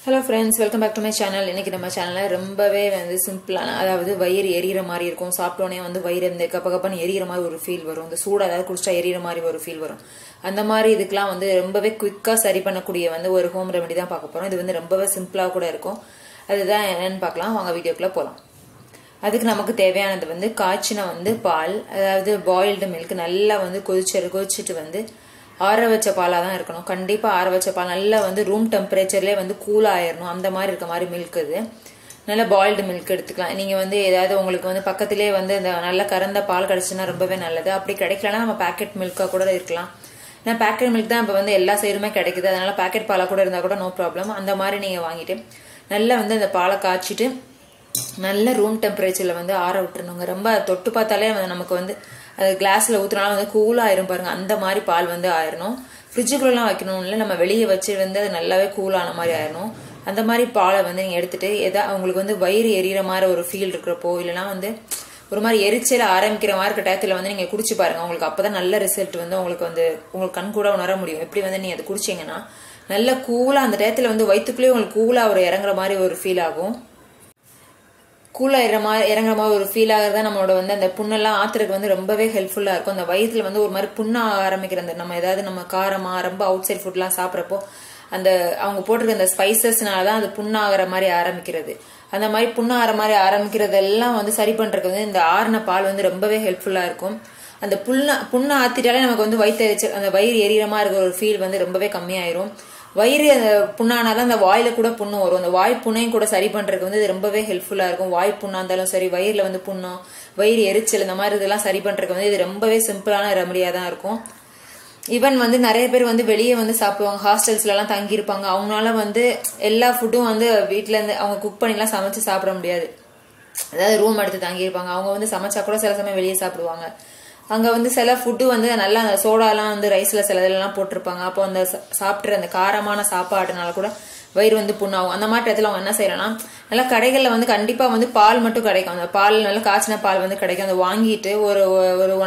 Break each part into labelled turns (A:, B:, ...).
A: Hello friends, welcome back to my channel. இன்னைக்கு நம்ம சேனல்ல ரொம்பவே வந்து சிம்பிளான அதாவது வயிறு எரியற மாதிரி இருக்கும். சாப்பிட்டோனே வந்து வயிறு இந்த கப்பகப்பன்னு எரியற மாதிரி ஒரு ஃபீல் வரும். இந்த சூடா ஏதாவது குடிச்சா எரியற மாதிரி ஒரு ஃபீல் வரும். அந்த மாதிரி இதுக்கெல்லாம் வந்து ரொம்பவே குயிக்கா சரி பண்ணக்கூடிய வந்து ஒரு ஹோம் ரெமெடி தான் பார்க்க போறோம். இது வந்து ரொம்பவே சிம்பிளா கூட இருக்கும். அதுதான் என்னன்னு பார்க்கலாம். வாங்க வீடியோக்குள்ள போலாம். அதுக்கு நமக்கு தேவையானது வந்து காய்ச்சின வந்து பால், அதாவது பாயில்டு மில்க் நல்லா வந்து கொதிச்சிட்டு வந்து ஆற வச்ச பாலா தான் இருக்கணும். கண்டிப்பா ஆற வச்ச பால் நல்லா வந்து ரூம் டெம்பரேச்சர்லயே வந்து கூல் ஆயிரணும். அந்த மாதிரி இருக்க மாதிரி மில்க் இது. நல்ல பாயில்டு மில்க் எடுத்துக்கலாம். நீங்க வந்து ஏதாவது உங்களுக்கு வந்து பக்கத்திலேயே வந்து இந்த நல்ல கறந்த பால் கிடைச்சுன்னா ரொம்பவே நல்லது. அப்படி கிடைக்கலன்னா நம்ம பேக்கெட் மில்கா கூட இருக்கலாம். ஏன்னா பேக்கெட் மில்க் தான் இப்ப வந்து எல்லா சைடுமே கிடைக்குது. அதனால பேக்கெட் பாலா கூட இருந்தா கூட நோ ப்ராப்ளம். அந்த மாதிரி நீங்க வாங்கிட்டு நல்லா வந்து அந்த பாலை காய்ச்சிட்டு நல்ல ரூம் டெம்பரேச்சர்ல வந்து ஆற விட்டுருணுங்க. ரொம்ப தொட்டு பார்த்தாலே நமக்கு வந்து அது கிளாஸ்ல ஊத்துனாலும் வந்து கூலா ஆயிரும் பாருங்க. அந்த மாதிரி பால் வந்து ஆயிரணும். ஃப்ரிட்ஜுக்குள்ளலாம் வைக்கணும் இல்லை, நம்ம வெளியே வச்சு வந்து அது நல்லாவே கூலான மாதிரி ஆயிரணும். அந்த மாதிரி பாலை வந்து நீங்க எடுத்துட்டு உங்களுக்கு வந்து வயிறு எரியற மாதிரி ஒரு ஃபீல் இருக்கிறப்போ இல்லைன்னா வந்து ஒரு மாதிரி எரிச்சல ஆரம்பிக்கிற மாதிரி இருக்க டயத்துல வந்து நீங்க குடிச்சு பாருங்க. உங்களுக்கு அப்பதான் நல்ல ரிசல்ட் வந்து உங்களுக்கு கண் கூட உணர முடியும். எப்படி வந்து நீங்க அதை குடிச்சீங்கன்னா நல்ல கூலா அந்த டயத்துல வந்து வயிற்றுக்குள்ளேயே உங்களுக்கு கூலா ஒரு இறங்குற மாதிரி ஒரு ஃபீல் ஆகும். கூலா இறங்குற மாதிரி ஒரு ஃபீல் ஆகுறதா நம்மளோட வந்து அந்த புண்ணெல்லாம் ஆத்துறதுக்கு வந்து ரொம்பவே ஹெல்ப்ஃபுல்லா இருக்கும். அந்த வயிற்றுல வந்து ஒரு மாதிரி புண்ணா ஆரம்பிக்கிற அந்த நம்ம ஏதாவது நம்ம காரமா ரொம்ப அவுட் சைட் ஃபுட் எல்லாம் சாப்பிட்றப்போ அந்த அவங்க போட்டிருக்க அந்த ஸ்பைசஸ்னாலதான் அது புண்ணாகிற மாதிரி ஆரம்பிக்கிறது. அந்த மாதிரி புண்ணாகிற மாதிரி ஆரம்பிக்கிறதெல்லாம் வந்து சரி பண்றதுக்கு வந்து இந்த ஆறுன பால் வந்து ரொம்பவே ஹெல்ப்ஃபுல்லா இருக்கும். அந்த புண்ணை ஆத்திட்டாலே நமக்கு வந்து அந்த வயிறு எரியறமா இருக்கிற ஒரு ஃபீல் வந்து ரொம்பவே கம்மியாயிரும். வயிறு அந்த புண்ணானாதான் அந்த வாயில கூட புண்ணு வரும். அந்த வாய் புண்ணையும் கூட சரி பண்றதுக்கு வந்து இது ரொம்பவே ஹெல்ப்ஃபுல்லா இருக்கும். வாய் புண்ணா இருந்தாலும் சரி, வயிறுல வந்து புண்ணும், வயிறு எரிச்சல் இந்த மாதிரி இதெல்லாம் சரி பண்றதுக்கு வந்து இது ரொம்பவே சிம்பிளான ரெமடியா தான் இருக்கும். ஈவன் வந்து நிறைய பேர் வந்து வெளியே வந்து சாப்பிடுவாங்க, ஹாஸ்டல்ஸ்ல எல்லாம் தங்கி இருப்பாங்க. அவங்களால வந்து எல்லா ஃபுட்டும் வந்து வீட்டுல இருந்து அவங்க குக் பண்ணி எல்லாம் சமைச்சு சாப்பிட முடியாது. அதாவது ரூம் எடுத்து தங்கி இருப்பாங்க. அவங்க வந்து சமைச்சா கூட சில சமயம் வெளியே சாப்பிடுவாங்க. அங்க வந்து சில ஃபுட்டு வந்து நல்லா அந்த சோடாலாம் வந்து ரைஸ்ல சில இதெல்லாம் போட்டிருப்பாங்க. அப்போ அந்த சாப்பிட்ற அந்த காரமான சாப்பாடுனால கூட வயிறு வந்து புண்ணாகும். அந்த மாதிரி இடத்துல அவங்க என்ன செய்யலாம்னா நல்லா கடைகள்ல வந்து கண்டிப்பா வந்து பால் மட்டும் கிடைக்கும். அந்த பால் நல்லா காய்ச்சின பால் வந்து கிடைக்கும். அதை வாங்கிட்டு ஒரு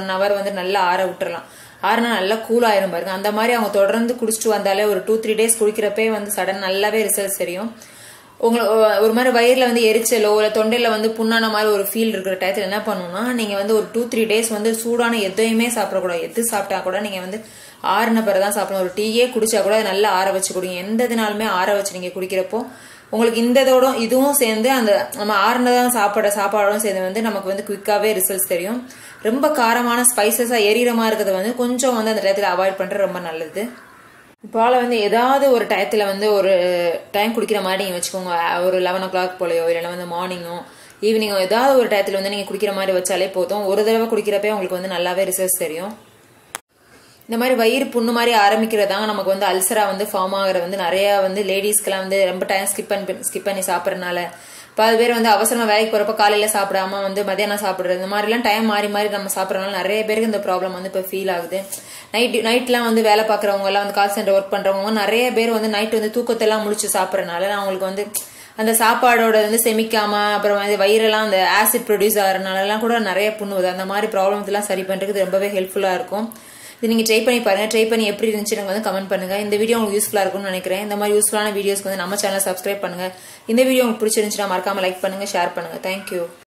A: 1 hour வந்து நல்லா ஆற விட்டுறலாம். ஆறுனா நல்லா கூல் ஆயிரும் பாருங்க. அந்த மாதிரி அவங்க தொடர்ந்து குடிச்சிட்டு வந்தாலே ஒரு 2-3 days குடிக்கிறப்பே வந்து சடன் நல்லாவே ரிசல்ட் தெரியும். உங்களுக்கு ஒரு மாதிரி வயிறுல வந்து எரிச்சலோ இல்ல தொண்டையில வந்து புண்ணான மாதிரி ஒரு ஃபீல் இருக்கிற டயத்துல என்ன பண்ணணும்னா நீங்க வந்து ஒரு 2-3 days வந்து சூடான எதையுமே சாப்பிடக்கூடாது. எது சாப்பிட்டா கூட நீங்க வந்து ஆறுன பிறதான் சாப்பிடணும். ஒரு டீயே குடிச்சா கூட நல்லா ஆற வச்சு குடிங்க. எந்த இதுனாலுமே ஆற வச்சு நீங்க குடிக்கிறப்போ உங்களுக்கு இந்த இதோட இதுவும் சேர்ந்து அந்த நம்ம ஆறுனதான் சாப்பாடும் சேர்ந்து வந்து நமக்கு வந்து குயிக்காவே ரிசல்ட்ஸ் தெரியும். ரொம்ப காரமான ஸ்பைசஸா எரியறமா இருக்கிறத வந்து கொஞ்சம் வந்து அந்த டயத்துல அவாய்ட் பண்றது ரொம்ப நல்லது. பாலை வந்து ஏதாவது ஒரு டயத்துல வந்து ஒரு டைம் குடிக்கிற மாதிரி நீங்க வச்சுக்கோங்க. ஒரு 11 o'clock போலயோ இல்லைன்னா வந்து மார்னிங்கோ ஈவினிங்கோ ஏதாவது ஒரு டயத்துல வந்து நீங்க குடிக்கிற மாதிரி வச்சாலே போதும். ஒரு தடவை குடிக்கிறப்பே உங்களுக்கு வந்து நல்லாவே ரிசல்ட்ஸ் தெரியும். இந்த மாதிரி வயிறு புண்ணு மாதிரி ஆரம்பிக்கிறதாங்க நமக்கு வந்து அல்சரா வந்து ஃபார்ம் ஆகுறது வந்து நிறைய வந்து லேடிஸ்க்கெல்லாம் வந்து ரொம்ப டைம் ஸ்கிப் பண்ணி சாப்பிட்றதுனால பாதி பேர் வந்து அவசரமா வேலைக்கு போறப்ப காலையில சாப்பிடாம வந்து மதியானம் சாப்பிடுறது இந்த மாதிரி எல்லாம் டைம் மாறி நம்ம சாப்பிடறதுனால நிறைய பேருக்கு இந்த ப்ராப்ளம் வந்து இப்ப ஃபீல் ஆகுது. நைட்லாம் வந்து வேலை பாக்குறவங்க எல்லாம் வந்து கால் சென்டர் ஒர்க் பண்றவங்க நிறைய பேர் வந்து நைட் வந்து தூக்கத்தை எல்லாம் முடிச்சு சாப்பிடறதுனால அவங்களுக்கு வந்து அந்த சாப்பாடோட வந்து செமிக்காம அப்புறம் வந்து வயிறெல்லாம் அந்த ஆசிட் ப்ரொடியூஸ் ஆகிறதுனால எல்லாம் கூட நிறைய புண்ணுவது. அந்த மாதிரி ப்ராப்ளம்ஸ் எல்லாம் சரி பண்றதுக்கு ரொம்பவே ஹெல்ப்ஃபுல்லா இருக்கும். இது நீங்க ட்ரை பண்ணி பாருங்க. ட்ரை பண்ணி எப்படி இருந்துச்சு எனக்கு வந்து கமெண்ட் பண்ணுங்க. இந்த வீடியோ உங்களுக்கு யூஸ்ஃபுல்லா இருக்கும்னு நினைக்கிறேன். இந்த மாதிரி யூஸ்ஃபுல்லான வீடியோஸ்க்கு வந்து நம்ம சேனல் சப்ஸ்கிரைப் பண்ணுங்க. இந்த வீடியோ உங்களுக்கு பிடிச்சிருந்துச்சுன்னா மறக்காம லைக் பண்ணுங்க, ஷேர் பண்ணுங்க. தேங்க்யூ.